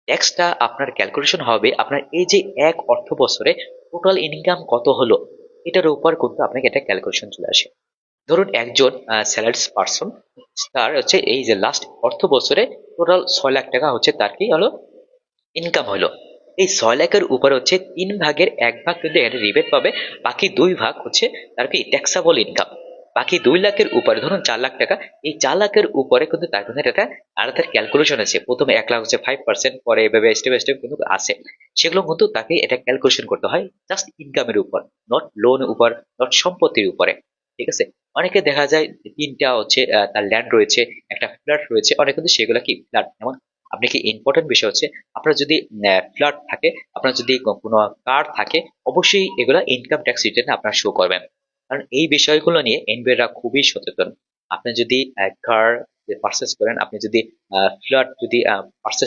ট্যাক্সটা আপনার ক্যালকুলেশন হবে আপনার এই যে এক অর্থ বছরে টোটাল ইনকাম কত হলো এটার উপর কিন্তু আপনাকে এটা ক্যালকুলেশন চলে আসে। ধরুন একজন স্যালারিস পার্সন, তার হচ্ছে এই যে লাস্ট অর্থ বছরে টোটাল 6 লাখ টাকা হচ্ছে তার কি হলো ইনকাম হলো। এই 6 লাখের উপর হচ্ছে 3 ভাগের 1 ভাগ কিন্তু এখানে রিবেট পাবে, বাকি 2 ভাগ হচ্ছে তার কি ট্যাক্সাবল ইনকাম। বাকি 2 লাখের উপরে ধরুন 4 লাখ টাকা, এই 4 লাখের উপরে কিন্তু তার কিন্তু একটা আলাদা ক্যালকুলেশন আছে। প্রথমে 1 লাখ হচ্ছে 5%, পরে এভাবে স্টেপ বাই স্টেপ কিন্তু আছে। সেগুলো কিন্তু তাকে এটা ক্যালকুলেশন করতে হয় জাস্ট ইনকামের উপর, নট লোন উপর, নট সম্পত্তির উপরে। ঠিক আছে। অনেকে দেখা যায় যে 3টা হচ্ছে তার ল্যান্ড রয়েছে, একটা ফ্ল্যাট রয়েছে, অনেক কিন্তু সেগুলো কি ফ্ল্যাট এমন। আপনি কি ইম্পর্টেন্ট বিষয় হচ্ছে আপনার যদি ফ্ল্যাট থাকে, আপনার যদি কোনো কার থাকে, অবশ্যই এগুলা ইনকাম ট্যাক্স রিটার্নে আপনার শো করবেন। কারণ এই বিষয়গুলো নিয়ে এনবিআররা খুবই সচেতন। আপনি যদি কার পারচেস করেন, আপনি যদি ফ্ল্যাট যদি পারচেস